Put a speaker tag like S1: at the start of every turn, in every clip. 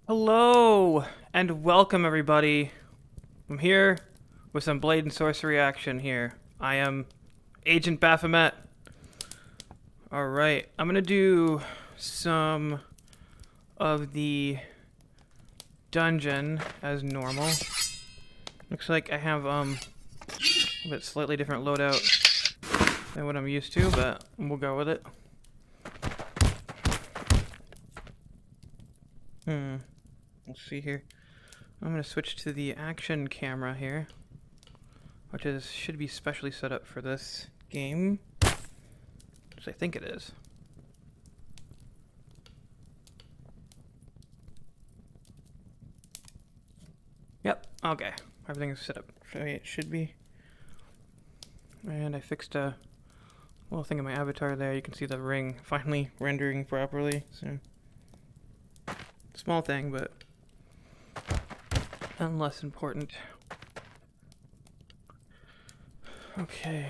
S1: Hello and welcome everybody. I'm here with some Blade and Sorcery action here. I am Agent Baphomet. Alright, I'm gonna do some of the dungeon as normal. Looks like I have a bit slightly different loadout than what I'm used to, but we'll go with it. We'll see here. I'm gonna switch to the action camera here, which should be specially set up for this game, which I think it is. Yep. Okay. Everything is set up the way it should be. And I fixed a little thing in my avatar there. You can see the ring finally rendering properly. So small thing, but none less important. Okay.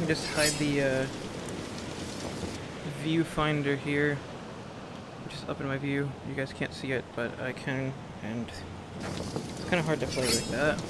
S1: Just hide the viewfinder here, which is up in my view. You guys can't see it, but I can, and it's kind of hard to play like that.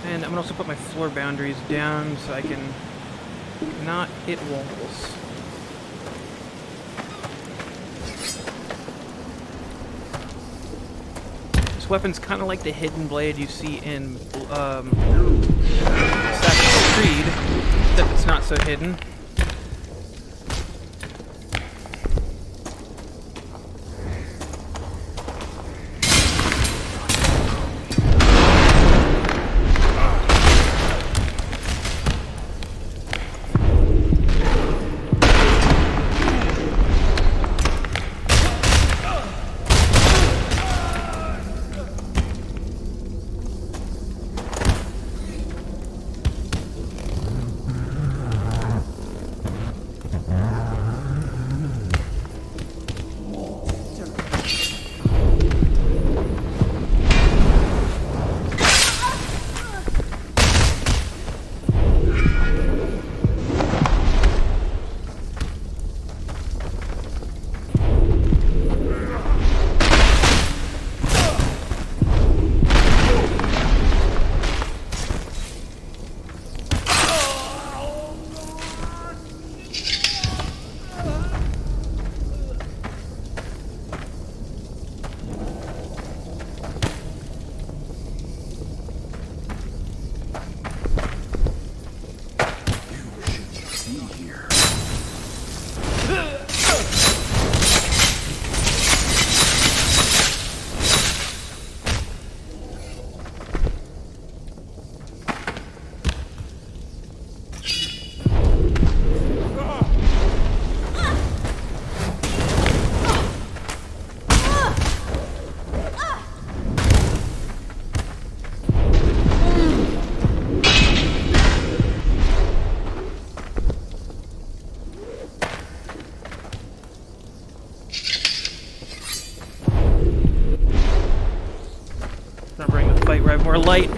S1: And I'm gonna also put my floor boundaries down so I can not hit walls. This weapon's kind of like the hidden blade you see in Assassin's Creed, except it's not so hidden. Gonna bring the fight right more light.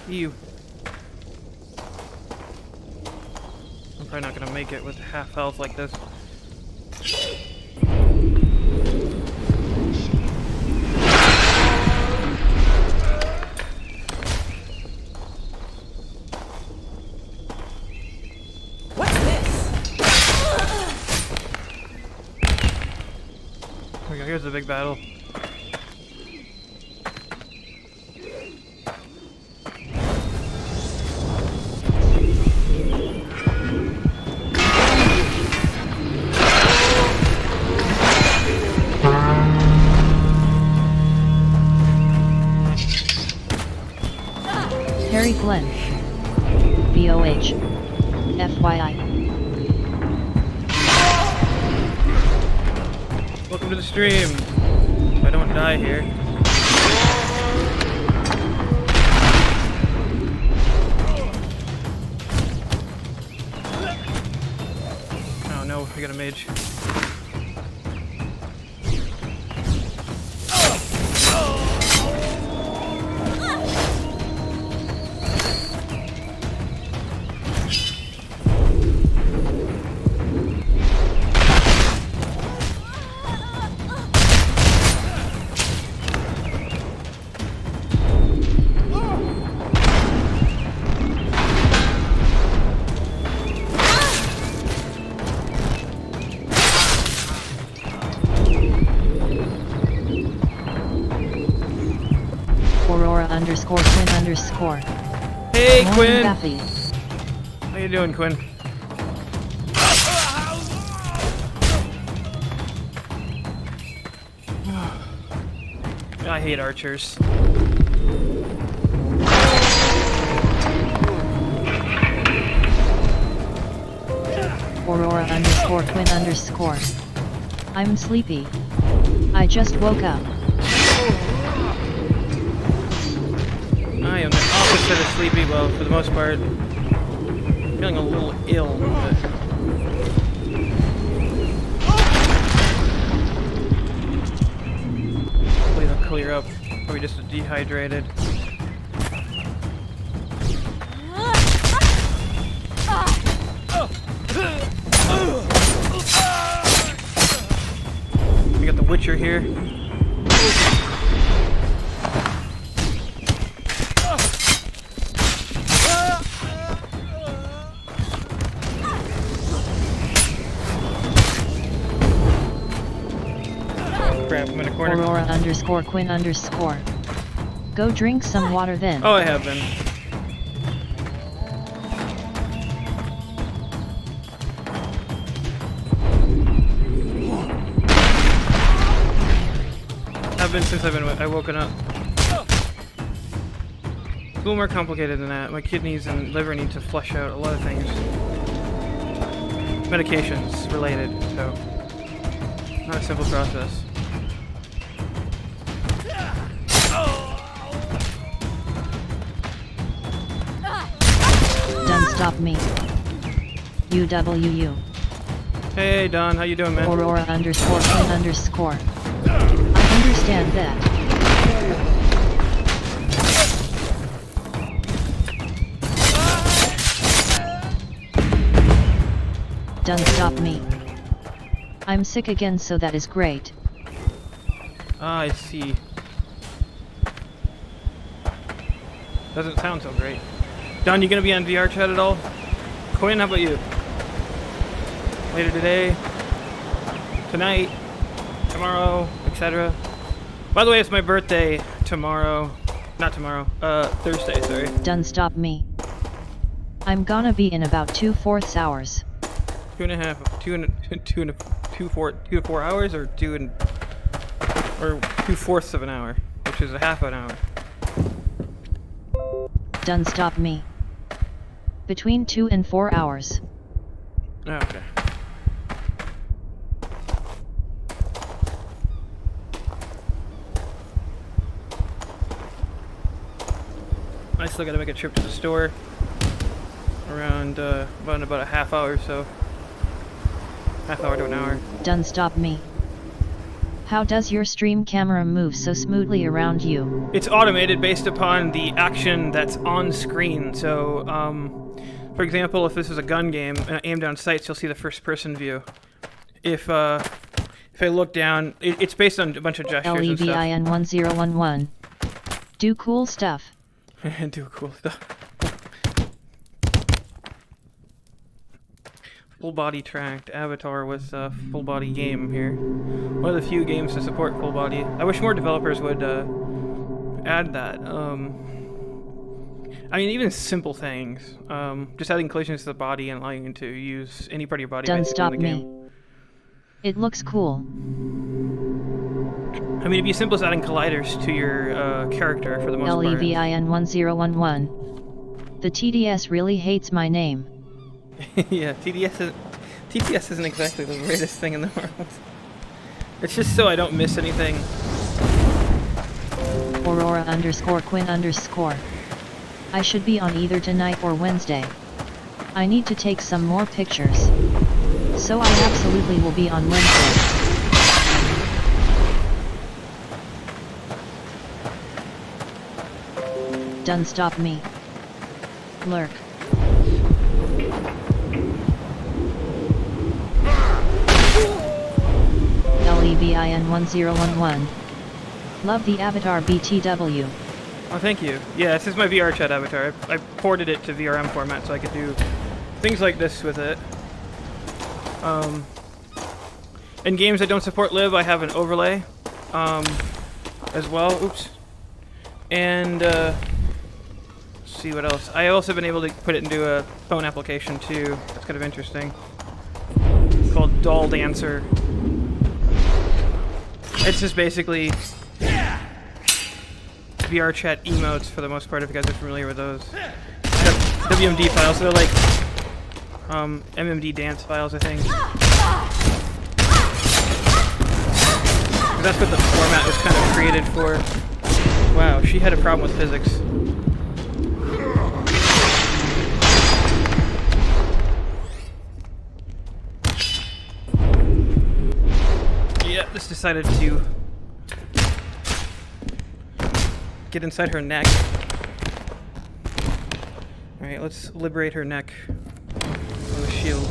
S1: Ew. I'm probably not gonna make it with half health like this. here's the big battle.
S2: Harry Glenn. VOH. FYI.
S1: Welcome to the stream. If I don't die here. Oh no, I got a mage.
S2: Aurora_Quinn_.
S1: Hey,
S2: Morning,
S1: Quinn!
S2: Daffy.
S1: How you doing, Quinn? I hate archers.
S2: Aurora_Quinn_. I'm sleepy. I just woke up.
S1: I am the opposite of sleepy, well, for the most part. I'm feeling a little ill, but... Hopefully they'll clear up. Probably just dehydrated. We got the Witcher here. Crap, I'm in a corner.
S2: Aurora_Quinn_. Go drink some water then.
S1: Oh, I have been. I've been since I've woken up. A little more complicated than that. My kidneys and liver need to flush out a lot of things. Medications related, so not a simple process.
S2: Don't stop me. UWU.
S1: Hey Don, how you doing, man?
S2: Aurora_Quinn_. I understand that. Don't stop me. I'm sick again, so that is great.
S1: Ah, I see. Doesn't sound so great. Don, you gonna be on VR chat at all? Quinn, how about you? Later today? Tonight? Tomorrow? Etc. By the way, it's my birthday tomorrow. Not tomorrow. Thursday, sorry.
S2: Don't stop me. I'm gonna be in about 2/4 hours.
S1: 2 to 4 hours, or 2/4 of an hour, which is a half an hour.
S2: Don't stop me. Between 2 and 4 hours.
S1: Oh, okay. I still gotta make a trip to the store around about a half hour or so. Half hour to an hour.
S2: Don't stop me. How does your stream camera move so smoothly around you?
S1: It's automated based upon the action that's on screen. So, for example, if this is a gun game and I aim down sights, you'll see the first-person view. If I look down, it's based on a bunch of gestures and stuff.
S2: LEVIN1011. Do cool stuff.
S1: Do cool stuff. full body tracked avatar with a full body game here. One of the few games to support full body. I wish more developers would add that. I mean, even simple things. Just adding collisions to the body and allowing you to use any part of your body
S2: Don't
S1: basically
S2: stop
S1: in the
S2: me.
S1: game.
S2: It looks cool.
S1: I mean, it'd be as simple as adding colliders to your character for the most part.
S2: LEVIN1011. The TDS really hates my name.
S1: Yeah, TDS isn't exactly the greatest thing in the world. It's just so I don't miss anything.
S2: Aurora_Quinn_. I should be on either tonight or Wednesday. I need to take some more pictures. So I absolutely will be on Wednesday. Done stop me. Lurk. LEVIN1011. Love the avatar BTW.
S1: Oh, thank you. Yeah, this is my VR chat avatar. I ported it to VRM format so I could do things like this with it. In games that don't support Live, I have an overlay as well. Oops. And let's see what else. I also been able to put it into a phone application too. That's kind of interesting. It's called Doll Dancer. It's just basically VR chat emotes for the most part, if you guys are familiar with those. WMD files, they're like MMD dance files, I think. That's what the format was kind of created for. Wow, she had a problem with physics. Yeah, this decided to get inside her neck. Alright, let's liberate her neck with a shield.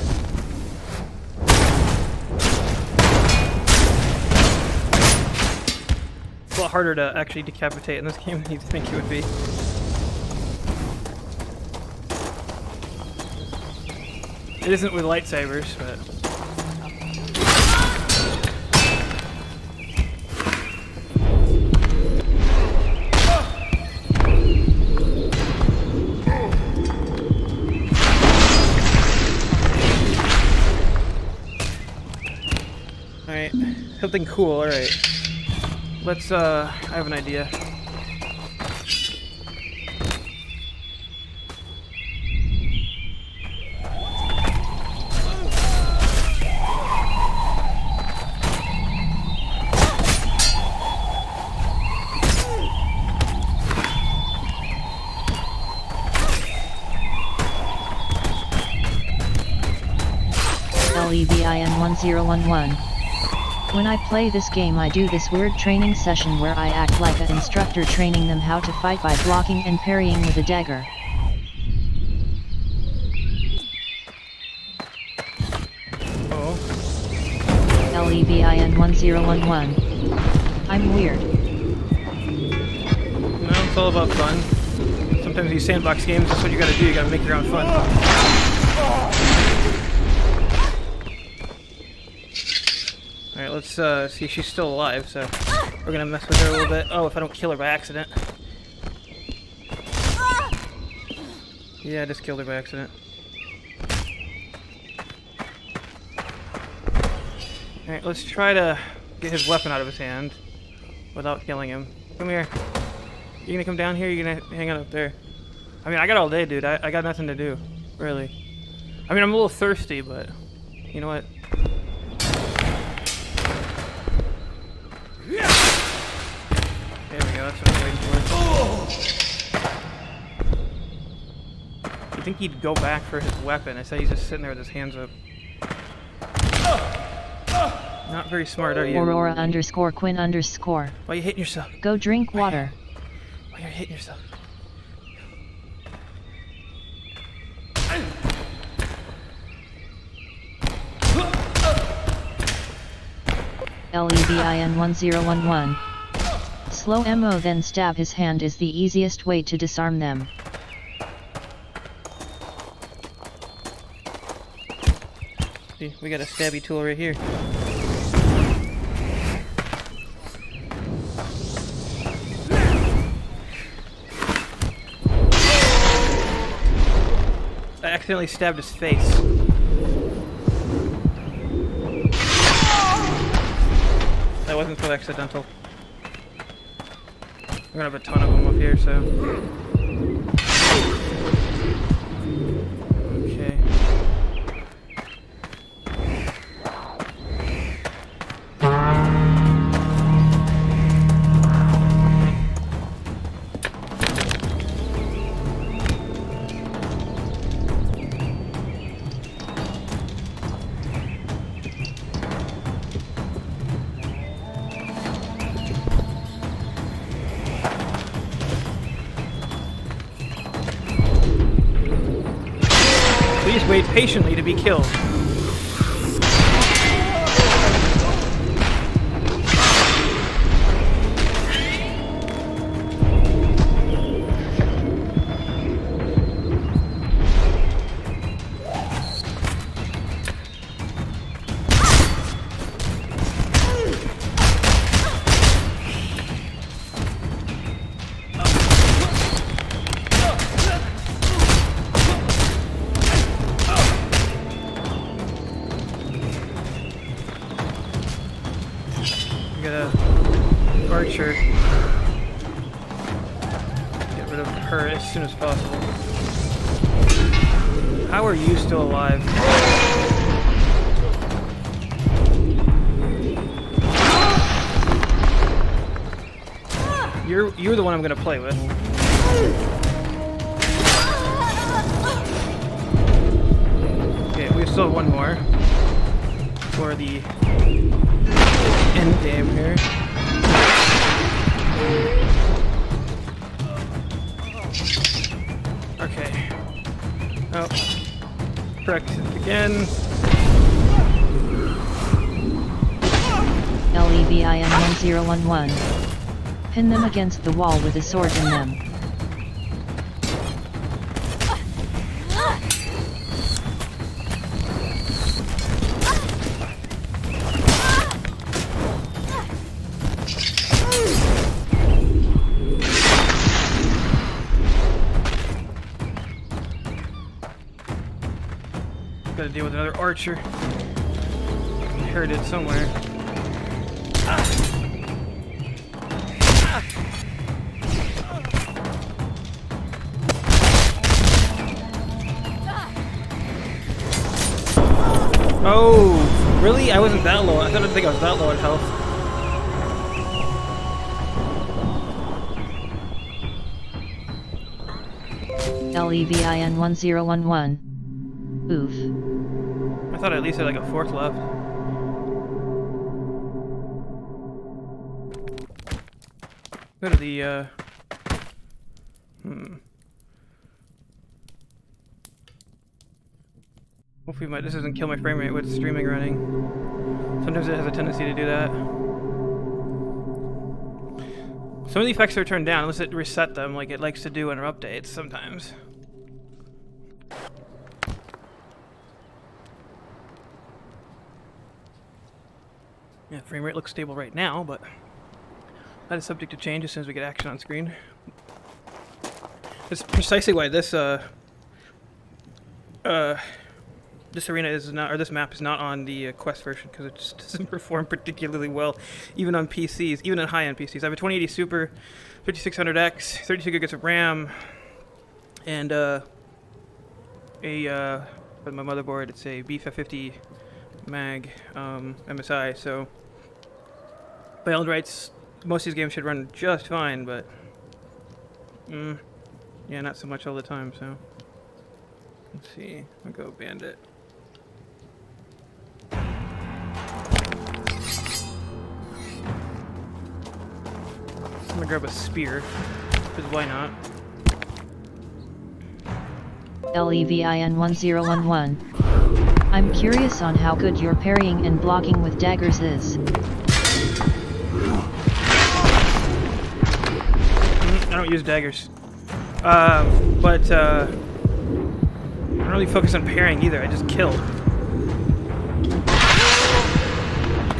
S1: It's a lot harder to actually decapitate in this game than you'd think it would be. It isn't with lightsabers, but... Alright, something cool, alright. Let's, I have an idea.
S2: LEVIN1011. When I play this game I do this weird training session where I act like an instructor training them how to fight by blocking and parrying with a dagger.
S1: Oh.
S2: LEVIN1011. I'm weird.
S1: No, it's all about fun. Sometimes these sandbox games, that's what you gotta do, you gotta make your own fun. Alright, let's see, she's still alive, so we're gonna mess with her a little bit. Oh, if I don't kill her by accident. Yeah, I just killed her by accident. Alright, let's try to get his weapon out of his hand without killing him. Come here. You gonna come down here or you gonna hang out up there? I mean, I got all day, dude. I got nothing to do, really. I mean, I'm a little thirsty, but you know what? There we go, that's what I'm waiting for. You think he'd go back for his weapon? I said he's just sitting there with his hands up. Not very smart, are you?
S2: Aurora_Quinn_.
S1: Why are you hitting yourself?
S2: Go drink water.
S1: Why are you hitting yourself?
S2: LEVIN1011. Slow MO then stab his hand is the easiest way to disarm them.
S1: See, we got a stabby tool right here. I accidentally stabbed his face. That wasn't so accidental. We're gonna have a ton of them up here, so. Okay. Please wait patiently to be killed. Archer. Get rid of her as soon as possible. How are you still alive? You're the one I'm gonna play with. Okay, we still have one more for the end game here. Okay. Oh. Correct again.
S2: LEVIN 1011. Pin them against the wall with a sword in them.
S1: Gotta deal with another archer. I heard it somewhere. Oh, really? I wasn't that low. I didn't think I was that low on health.
S2: LEVIN 1011. Oof.
S1: I thought I at least had like a fourth left. Go to the, Hopefully this doesn't kill my frame rate with streaming running. Sometimes it has a tendency to do that. Some of the effects are turned down unless it reset them like it likes to do in our updates sometimes. Yeah, frame rate looks stable right now, but that is subject to change as soon as we get action on screen. That's precisely why this this arena is not, or this map is not on the Quest version, because it just doesn't perform particularly well, even on PCs, even on high-end PCs. I have a 2080 Super, 5600X, 32 gigs of RAM, and with my motherboard, it's a B550 Mag MSI. So by all rights, most of these games should run just fine, but yeah, not so much all the time. So let's see. I'll go Bandit. I'm gonna grab a spear, because why not?
S2: LEVIN 1011. I'm curious on how good your parrying and blocking with daggers is.
S1: I don't use daggers. But I don't really focus on parrying either, I just kill.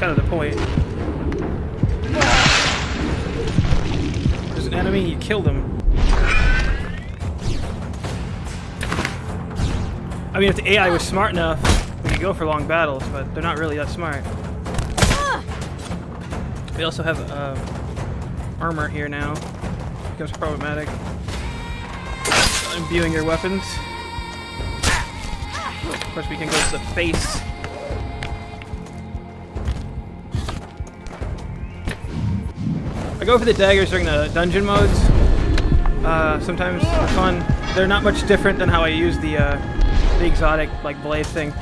S1: kind of the point. There's an enemy, you kill them. I mean, if the AI was smart enough, we could go for long battles, but they're not really that smart. We also have armor here now. Becomes problematic. Imbuing your weapons. Of course, we can go to the face. I go for the daggers during the dungeon modes. Sometimes for fun. They're not much different than how I use the exotic like blade thing.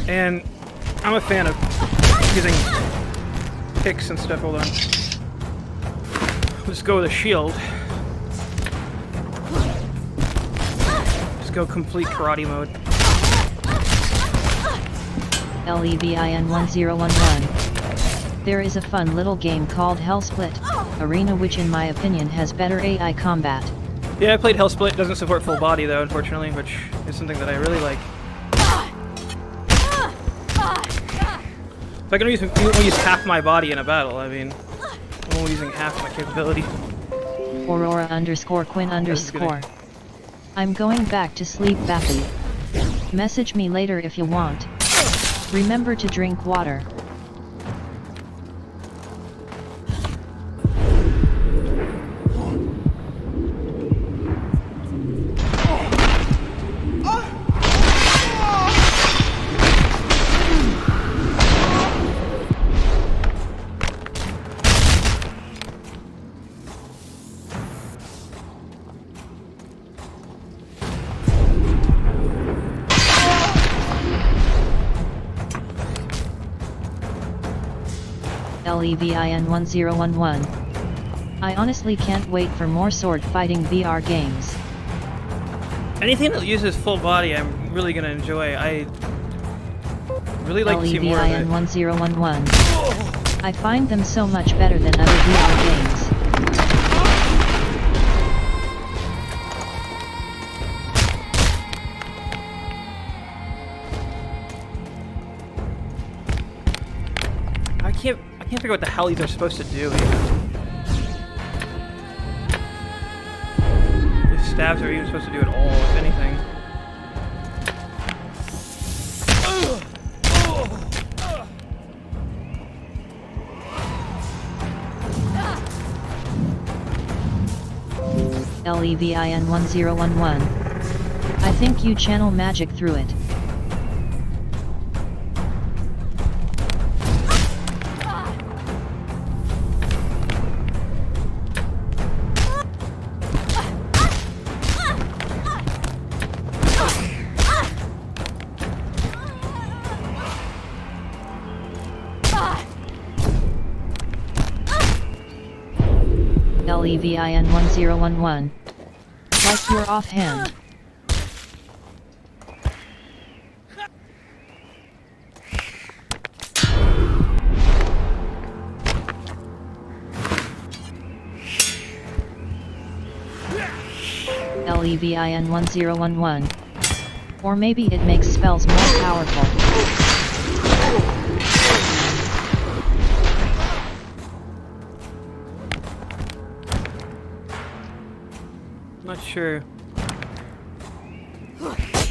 S1: And I'm a fan of using picks and stuff. Hold on. Let's go with a shield. Just go complete karate mode.
S2: LEVIN 1011. There is a fun little game called Hellsplit Arena, which in my opinion has better AI combat.
S1: Yeah, I played Hellsplit. It doesn't support full body though, unfortunately, which is something that I really like. If I can only use half my body in a battle, I mean, I'm only using half my capability.
S2: Aurora_Quinn_. I'm going back to sleep, Bappy. Message me later if you want. Remember to drink water. LEVIN 1011. I honestly can't wait for more sword fighting VR games.
S1: Anything that uses full body, I'm really gonna enjoy. I really like to see more of it.
S2: LEVIN 1011. I find them so much better than other VR games.
S1: I can't figure out what the hell these are supposed to do. These stabs are even supposed to do at all, if anything.
S2: LEVIN 1011. I think you channel magic through it. LEVIN 1011. Like your offhand. LEVIN 1011. Or maybe it makes spells more powerful.
S1: Not sure.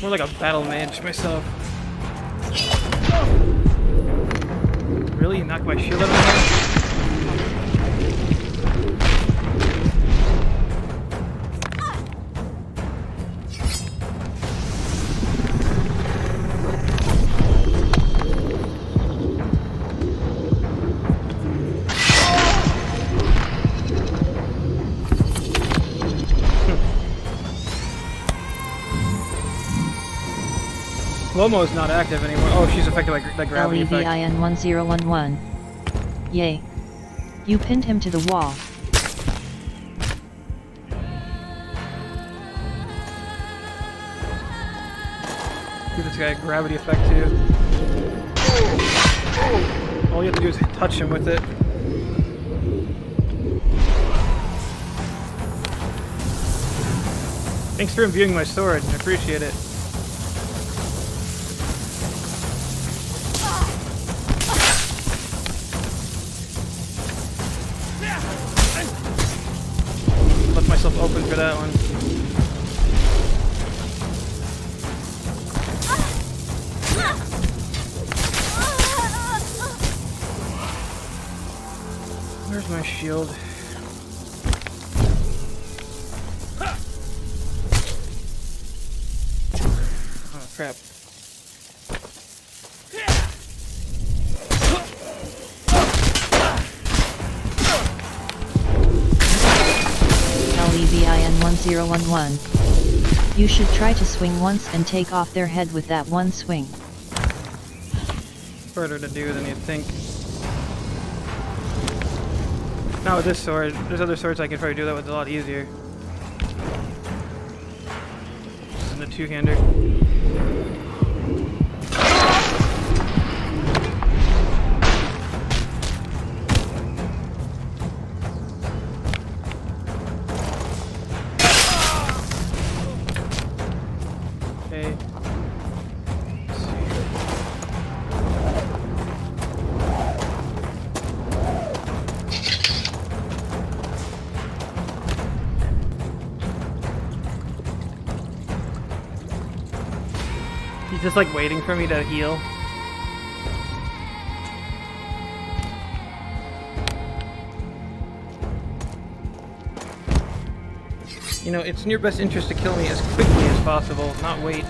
S1: More like a battle mage myself. Really? Knock my shield out of my hand? Lomo's not active anymore. Oh, she's affected by the gravity effect.
S2: LEVIN 1011. Yay. You pinned him to the wall.
S1: Give this guy a gravity effect too. All you have to do is touch him with it. Thanks for imbuing my sword. I appreciate it. my shield. Oh crap.
S2: LEVIN1011. You should try to swing once and take off their head with that one swing.
S1: Harder to do than you'd think. Not with this sword. There's other swords I could probably do that with a lot easier. This isn't a two-hander. Okay. Let's see. He's just like waiting for me to heal. You know, it's in your best interest to kill me as quickly as possible, not wait.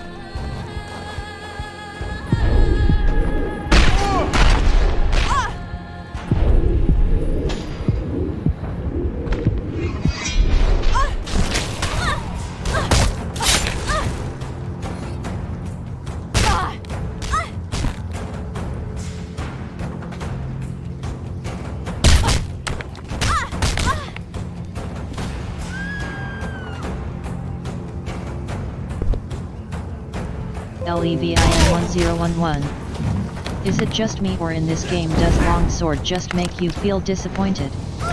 S2: LEVIN1011. Is it just me, or in this game does longsword just make you feel disappointed?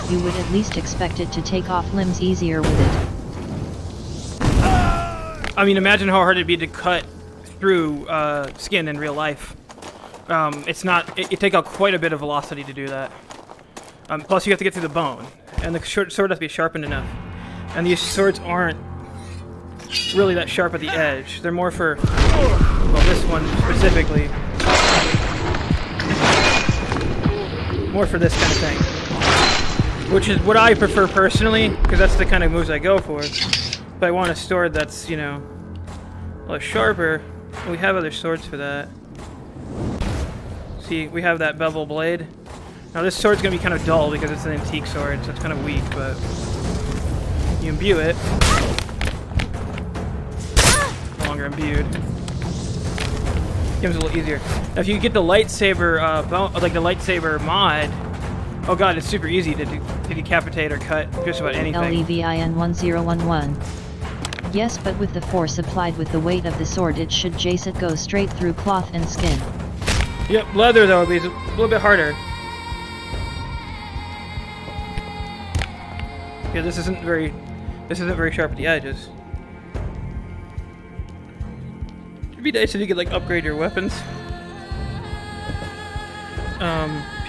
S2: You would at least expect it to take off limbs easier with it.
S1: I mean, imagine how hard it'd be to cut through skin in real life. It's not. It take out quite a bit of velocity to do that. Plus, you have to get through the bone, and the sword has to be sharpened enough. And these swords aren't really that sharp at the edge. They're more for, well, this one specifically, more for this kind of thing, which is what I prefer personally, because that's the kind of moves I go for. But I want a sword that's, you know, a lot sharper. We have other swords for that. See, we have that bevel blade. Now this sword's gonna be kind of dull because it's an antique sword, so it's kind of weak, but you imbue it. No longer imbued. Becomes a little easier. Now, if you get the lightsaber, like the lightsaber mod, oh god, it's super easy to decapitate or cut just about anything.
S2: LEVIN1011. Yes, but with the force applied with the weight of the sword, it should just go straight through cloth and skin.
S1: Yep, leather though would be a little bit harder. Yeah, this isn't very sharp at the edges. It'd be nice if you could like upgrade your weapons,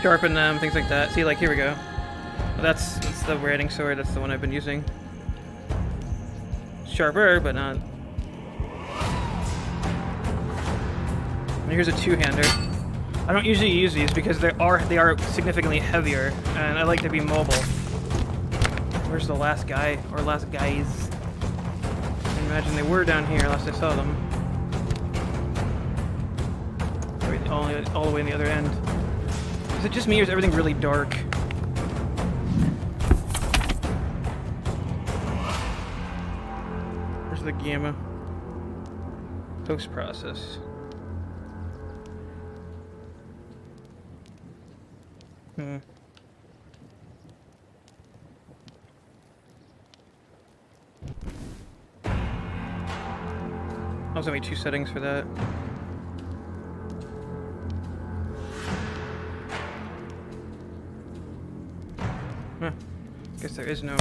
S1: sharpen them, things like that. See, like here we go. Well, that's the writing sword. That's the one I've been using. Sharper, but not. And here's a two-hander. I don't usually use these because they are significantly heavier, and I like to be mobile. Where's the last guy, or last guys? I imagine they were down here, last I saw them. All the way on the other end. Is it just me, or is everything really dark? Where's the gamma? Post-process. There's only two settings for that. Huh. Guess there is no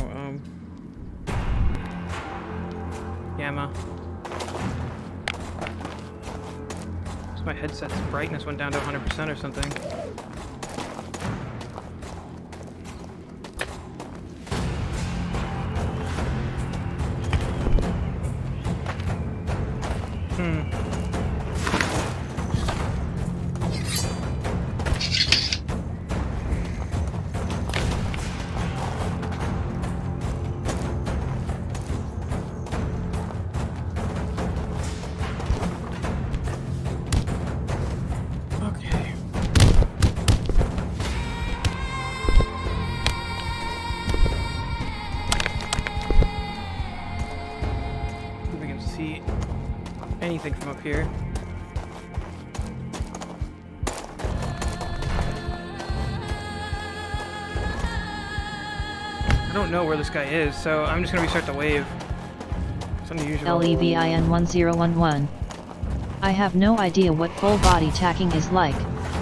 S1: gamma. So my headset's brightness went down to 100% or something. see anything from up here. I don't know where this guy is, so I'm just gonna restart the wave. It's unusual.
S2: LEVIN1011. I have no idea what full body tacking is like.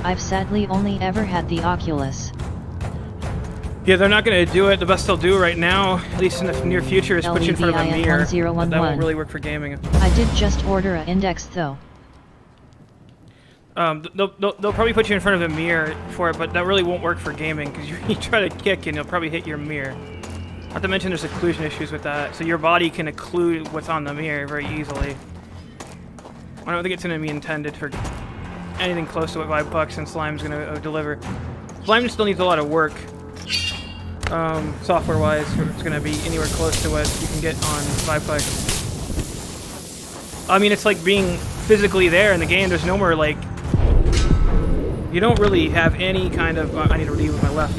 S2: I've sadly only ever had the Oculus.
S1: Yeah, they're not going to do it. The best they'll do right now, at least in the near future, is put you in front of a mirror. But that won't really work for gaming.
S2: I did just order an index though.
S1: They'll probably put you in front of a mirror for it, but that really won't work for gaming, because you try to kick and you'll probably hit your mirror. Not to mention there's occlusion issues with that, so your body can occlude what's on the mirror very easily. I don't think it's going to be intended for anything close to what Vibepucks and Slime's going to deliver. Slime still needs a lot of work, software-wise, for it's going to be anywhere close to what you can get on Vibepucks. I mean, it's like being physically there in the game. There's no more, like... You don't really have any kind of... I need to leave with my left.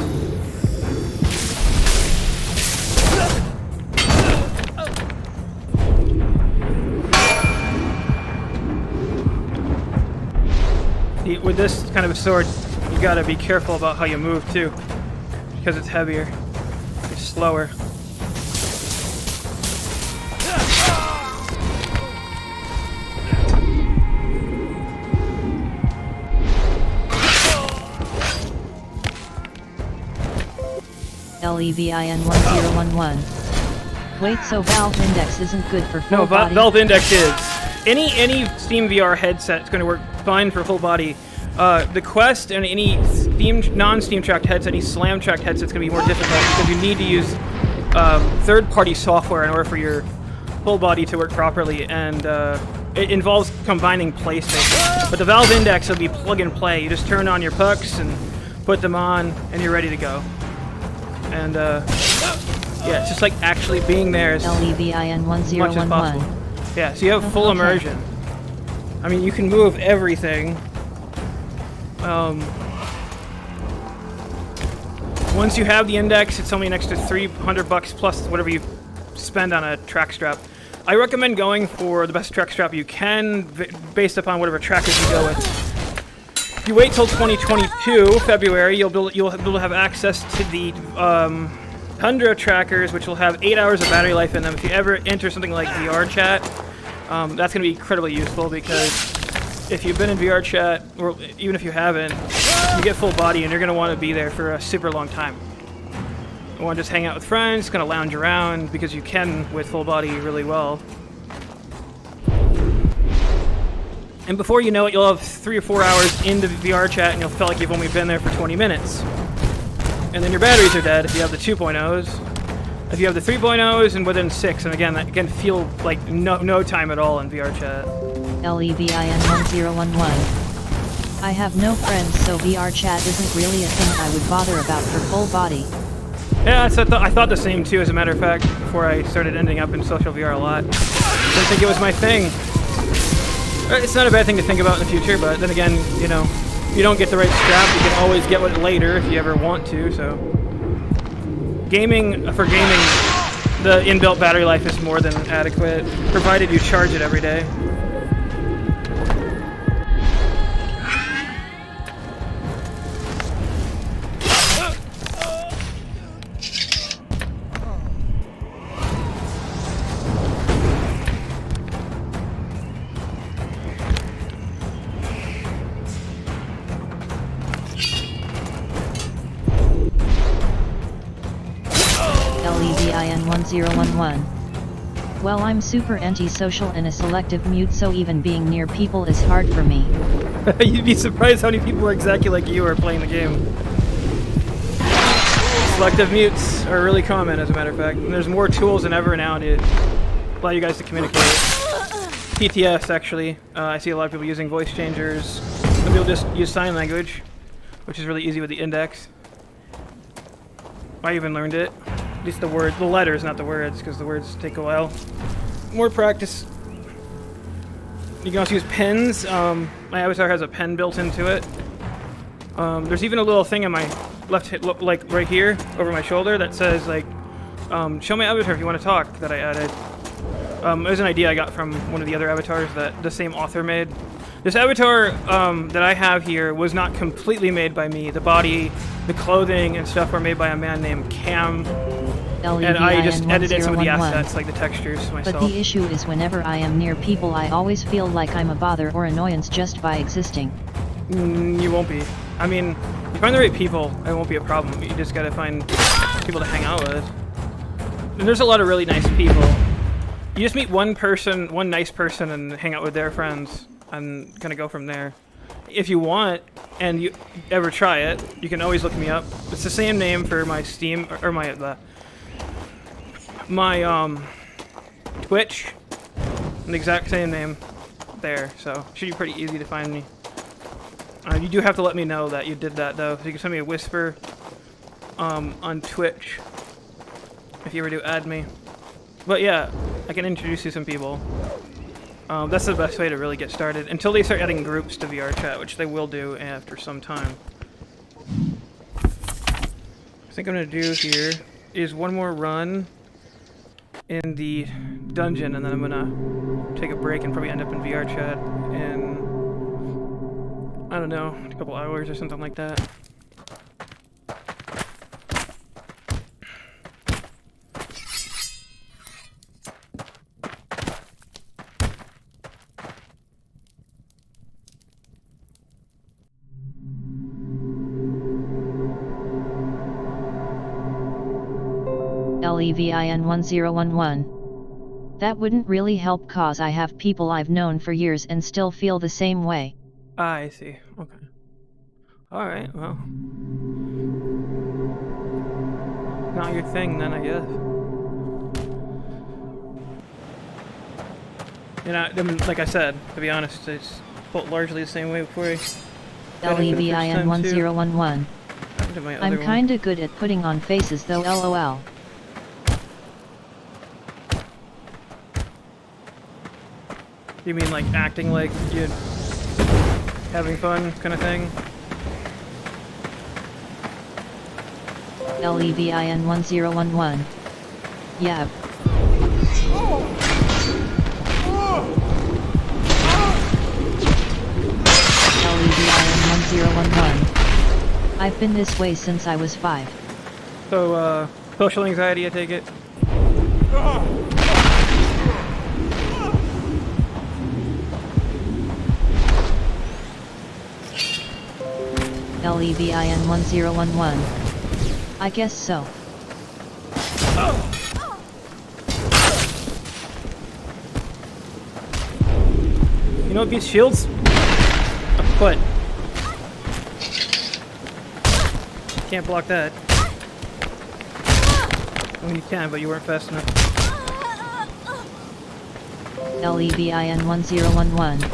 S1: With this kind of a sword, you gotta be careful about how you move too, because it's heavier, it's slower.
S2: LEVIN1011. Wait, so Valve Index isn't good for full body?
S1: No, Valve Index is. Any Steam VR headset is going to work fine for full body. The Quest and any non-Steam tracked headset, any Slam tracked headset is going to be more difficult because you need to use third-party software in order for your full body to work properly, and it involves combining PlayStation. But the Valve Index will be plug and play. You just turn on your pucks and put them on, and you're ready to go. And yeah, it's just like actually being there as
S2: LEVIN1011.
S1: much as possible. Yeah, so you have full immersion. I mean, you can move everything. Once you have the index, it's only an extra $300 plus whatever you spend on a track strap. I recommend going for the best track strap you can, based upon whatever trackers you go with. If you wait till 2022 February, you'll be able to have access to the Tundra trackers, which will have 8 hours of battery life in them. If you ever enter something like VR chat, that's going to be incredibly useful, because if you've been in VR chat, or even if you haven't, you get full body and you're going to want to be there for a super long time. You want to just hang out with friends, kind of lounge around, because you can with full body really well. And before you know it, you'll have 3 or 4 hours into VR chat and you'll feel like you've only been there for 20 minutes. And then your batteries are dead if you have the 2.0s. If you have the 3.0s, and within 6, and again, that can feel like no time at all in VR chat.
S2: LEVIN1011. I have no friends, so VR chat isn't really a thing I would bother about for full body.
S1: Yeah, I thought the same too, as a matter of fact, before I started ending up in social VR a lot. Didn't think it was my thing. It's not a bad thing to think about in the future, but then again, you know, if you don't get the right strap, you can always get one later if you ever want to, so... For gaming, the inbuilt battery life is more than adequate, provided you charge it every day.
S2: LEVIN1011. Well, I'm super antisocial and a selective mute, so even being near people is hard for me.
S1: You'd be surprised how many people are exactly like you are playing the game. Selective mutes are really common, as a matter of fact. And there's more tools than ever now to allow you guys to communicate. PTS, actually. I see a lot of people using voice changers. Some people just use sign language, which is really easy with the index. I even learned it. At least the letters, not the words, because the words take a while. More practice. You can also use pens. My avatar has a pen built into it. There's even a little thing in my left hip, like right here, over my shoulder, that says, like, show my avatar if you want to talk, that I added. It was an idea I got from one of the other avatars that the same author made. This avatar that I have here was not completely made by me. The body, the clothing, and stuff were made by a man named Cam. And I just edited some of the assets, like the textures, myself.
S2: But the issue is whenever I am near people I always feel like I'm a bother or annoyance just by existing.
S1: You won't be. I mean, you find the right people, it won't be a problem. You just gotta find people to hang out with. And there's a lot of really nice people. You just meet one person, one nice person, and hang out with their friends, and kind of go from there. If you want, and you ever try it, you can always look me up. It's the same name for my Steam, or my Twitch. The exact same name there, so it should be pretty easy to find me. You do have to let me know that you did that, though. So you can send me a whisper on Twitch if you ever do add me. But yeah, I can introduce you to some people. That's the best way to really get started, until they start adding groups to VR chat, which they will do after some time. I think I'm going to do here is one more run in the dungeon, and then I'm going to take a break and probably end up in VR chat in, I don't know, a couple hours or something like that.
S2: LEVIN1011. That wouldn't really help cause I have people I've known for years and still feel the same way.
S1: I see. Okay. Alright, well. Not your thing then, I guess. You know, like I said, to be honest, it's felt largely the same way before I
S2: LEVIN1011. I'm kinda good at putting on faces though, LOL.
S1: You mean like acting like you're having fun kind of thing?
S2: LEVIN1011. Yeah. LEVIN1011. I've been this way since I was 5.
S1: So, social anxiety, I take it?
S2: LEVIN1011. I guess so.
S1: You know what beats shields? A foot. Can't block that. I mean, you can, but you weren't fast enough.
S2: LEVIN1011.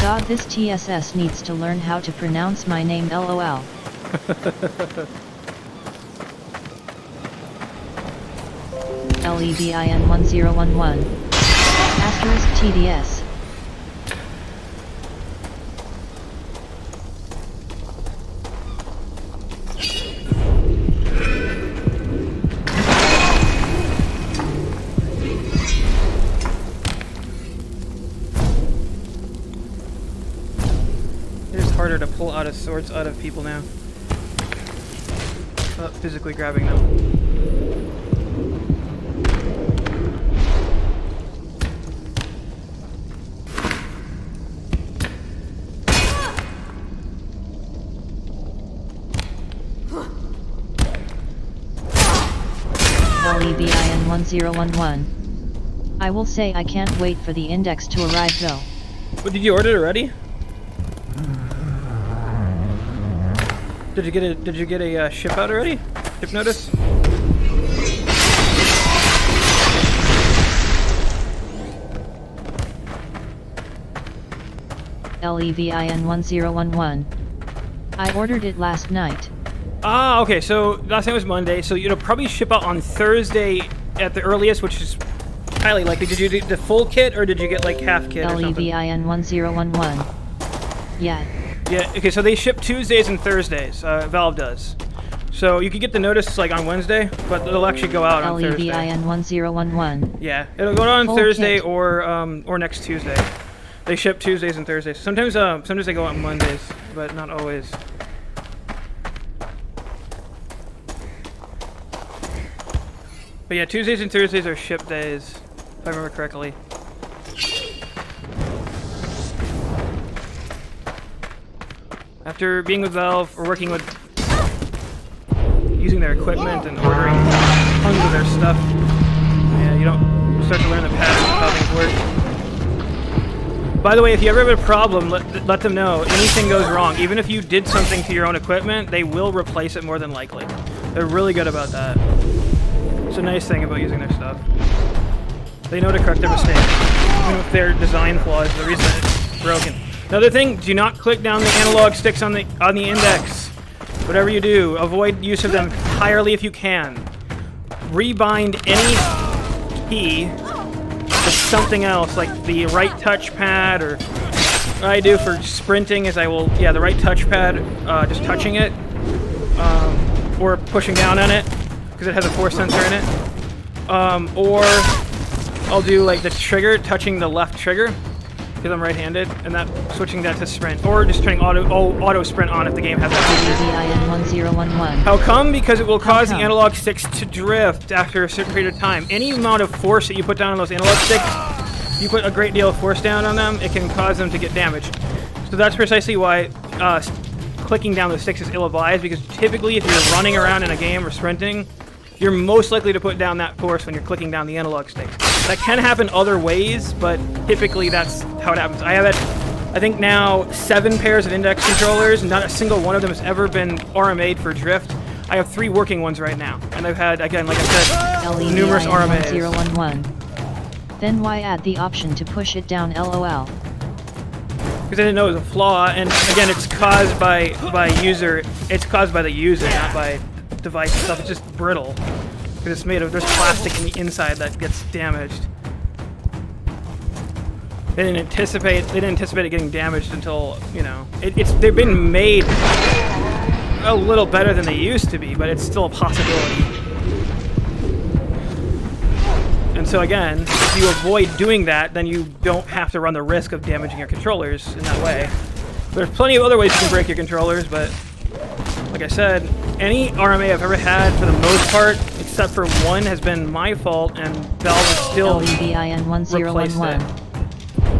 S2: God, this TSS needs to learn how to pronounce my name, LOL. LEVIN1011. Asterisk TDS.
S1: Harder to pull out of swords out of people now. Without physically grabbing them.
S2: LEVIN1011. I will say I can't wait for the index to arrive though.
S1: But did you order it already? Did you get a ship out already? Ship notice?
S2: LEVIN1011. I ordered it last night.
S1: Ah, okay, so last night was Monday, so it'll probably ship out on Thursday at the earliest, which is highly likely. Did you do the full kit, or did you get like half kit or something?
S2: LEVIN1011. Yeah.
S1: Yeah, okay, so they ship Tuesdays and Thursdays, Valve does. So you could get the notice like on Wednesday, but it'll actually go out on Thursday.
S2: LEVIN1011.
S1: Yeah, it'll go out on
S2: Full
S1: Thursday
S2: kit.
S1: or next Tuesday. They ship Tuesdays and Thursdays. Sometimes they go out on Mondays, but not always. But yeah, Tuesdays and Thursdays are ship days, if I remember correctly. After being with Valve or working with, using their equipment and ordering tons of their stuff, yeah, you don't start to learn the patterns of how things work. By the way, if you ever have a problem, let them know. Anything goes wrong, even if you did something to your own equipment, they will replace it more than likely. They're really good about that. It's a nice thing about using their stuff. They know to correct their mistakes, even if their design flaws are the reason it's broken. Another thing, do not click down the analog sticks on the index. Whatever you do, avoid use of them entirely if you can. Rebind any key to something else, like the right touchpad, or what I do for sprinting is the right touchpad, just touching it, or pushing down on it, because it has a force sensor in it. Or I'll do like the trigger, touching the left trigger, because I'm right-handed, and switching that to sprint, or just turning auto sprint on if the game has that.
S2: LEVIN1011.
S1: How come? Because it will cause the analog sticks to drift after a certain period of time. Any amount of force that you put down on those analog sticks, you put a great deal of force down on them, it can cause them to get damaged. So that's precisely why clicking down the sticks is ill-advised, because typically if you're running around in a game or sprinting, you're most likely to put down that force when you're clicking down the analog sticks. That can happen other ways, but typically that's how it happens. I have I think now 7 pairs of index controllers, and not a single one of them has ever been RMA'd for drift. I have 3 working ones right now, and I've had, again, like I said, numerous RMAs.
S2: LEVIN1011. Then why add the option to push it down LOL?
S1: Because I didn't know it was a flaw, and again, it's caused by user. It's caused by the user, not by device stuff. It's just brittle because it's made of, there's plastic in the inside that gets damaged. They didn't anticipate it getting damaged until, you know, they've been made a little better than they used to be, but it's still a possibility. And so again, if you avoid doing that, then you don't have to run the risk of damaging your controllers in that way. There's plenty of other ways you can break your controllers, but like I said, any RMA I've ever had, for the most part, except for one, has been my fault, and Valve has still replaced
S2: LEVIN1011.
S1: it.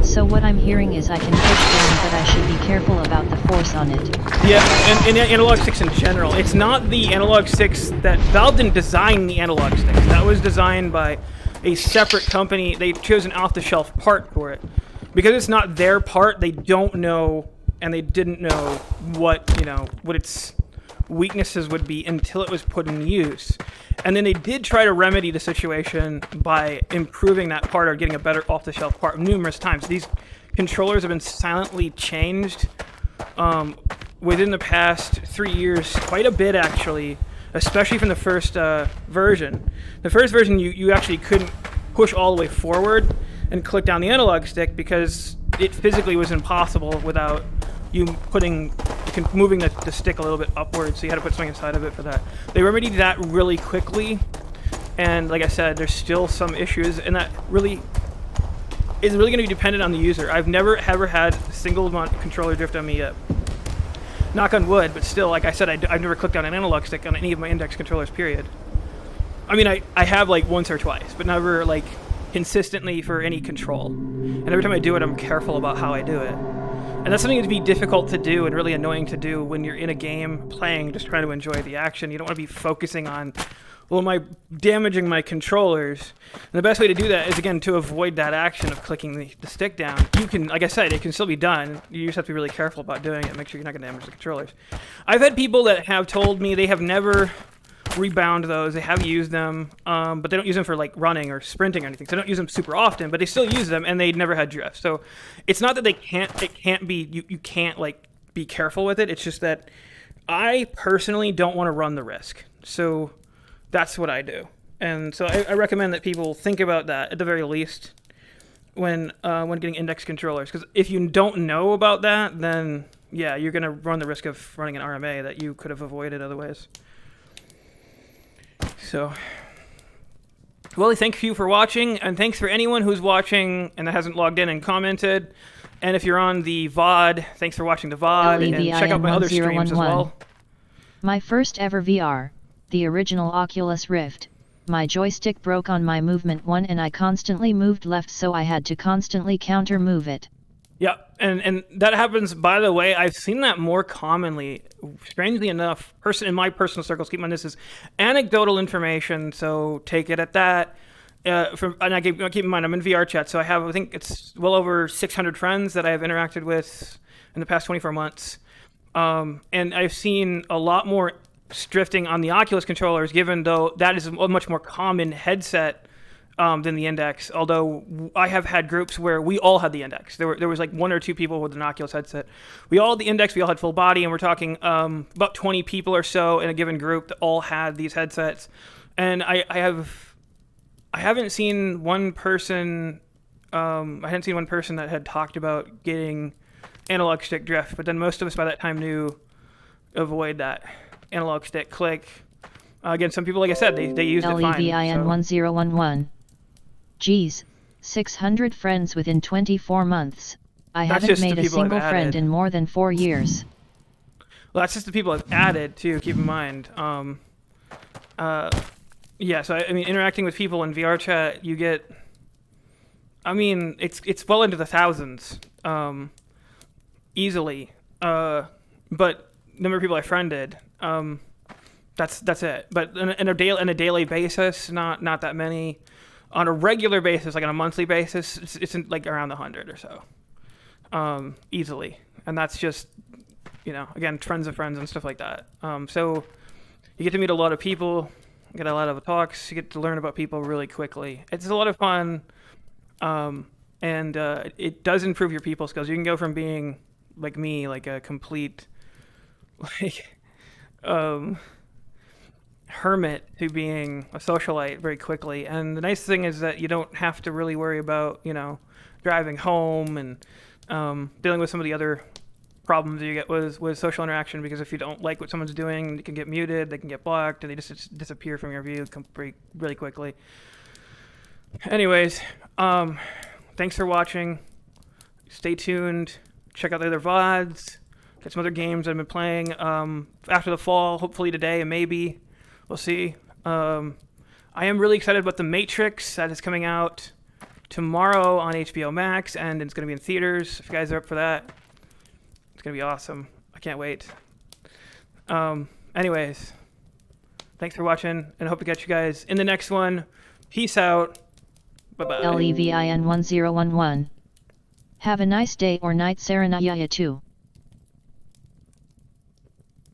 S2: So what I'm hearing is I can push down, but I should be careful about the force on it.
S1: Yeah, and analog sticks in general. It's not the analog sticks that Valve didn't design the analog sticks. That was designed by a separate company. They chose an off-the-shelf part for it. Because it's not their part, they don't know, and they didn't know what its weaknesses would be until it was put in use. And then they did try to remedy the situation by improving that part or getting a better off-the-shelf part numerous times. These controllers have been silently changed within the past 3 years, quite a bit actually, especially from the first version. The first version, you actually couldn't push all the way forward and click down the analog stick because it physically was impossible without you moving the stick a little bit upwards, so you had to put something inside of it for that. They remedied that really quickly, and like I said, there's still some issues, and that really is really going to be dependent on the user. I've never ever had a single controller drift on me yet. Knock on wood, but still, like I said, I've never clicked on an analog stick on any of my index controllers, period. I mean, I have like once or twice, but never like consistently for any control. And every time I do it, I'm careful about how I do it. And that's something that'd be difficult to do and really annoying to do when you're in a game playing, just trying to enjoy the action. You don't want to be focusing on, well, am I damaging my controllers? And the best way to do that is, again, to avoid that action of clicking the stick down. You can, like I said, it can still be done. You just have to be really careful about doing it. Make sure you're not going to damage the controllers. I've had people that have told me they have never rebound those. They have used them, but they don't use them for like running or sprinting or anything. So they don't use them super often, but they still use them, and they never had drift. So it's not that you can't like be careful with it. It's just that I personally don't want to run the risk. So that's what I do. And so I recommend that people think about that at the very least when getting index controllers. Because if you don't know about that, then yeah, you're going to run the risk of running an RMA that you could have avoided otherwise. So, Willie, thank you for watching, and thanks for anyone who's watching and that hasn't logged in and commented. And if you're on the VOD, thanks for watching the VOD, and check out my other streams as well.
S2: My first ever VR, the original Oculus Rift. My joystick broke on my movement 1 and I constantly moved left, so I had to constantly counter move it.
S1: Yeah, and that happens, by the way, I've seen that more commonly. Strangely enough, in my personal circles, keep in mind this is anecdotal information, so take it at that. And I keep in mind, I'm in VR chat, so I think it's well over 600 friends that I have interacted with in the past 24 months. And I've seen a lot more drifting on the Oculus controllers, given though that is a much more common headset than the Index, although I have had groups where we all had the Index. There was like 1 or 2 people with an Oculus headset. We all had the Index, we all had full body, and we're talking about 20 people or so in a given group that all had these headsets. And I haven't seen one person that had talked about getting analog stick drift, but then most of us by that time knew avoid that analog stick click. Again, some people, like I said, they used it fine.
S2: LEVIN 1011. Geez, 600 friends within 24 months. I haven't made a single friend in more than 4 years.
S1: Well, that's just the people I've added, too, keep in mind. Yeah, so I mean, interacting with people in VR chat, you get, I mean, it's well into the thousands, easily. But number of people I friended, that's it. But in a daily basis, not that many. On a regular basis, like on a monthly basis, it's like around 100 or so, easily. And that's just, again, friends of friends and stuff like that. So you get to meet a lot of people, get a lot of talks, you get to learn about people really quickly. It's a lot of fun, and it does improve your people skills. You can go from being like me, like a complete, like, hermit, to being a socialite very quickly. And the nice thing is that you don't have to really worry about, driving home and dealing with some of the other problems you get with social interaction, because if you don't like what someone's doing, you can get muted, they can get blocked, and they just disappear from your view really quickly. Anyways, thanks for watching. Stay tuned. Check out the other VODs. Get some other games I've been playing after the fall, hopefully today and maybe. We'll see. I am really excited about The Matrix that is coming out tomorrow on HBO Max, and it's going to be in theaters. If you guys are up for that, it's going to be awesome. I can't wait. Anyways, thanks for watching, and I hope to catch you guys in the next one. Peace out. Bye-bye.
S2: LEVIN 1011. Have a nice day or night, Saranaya too.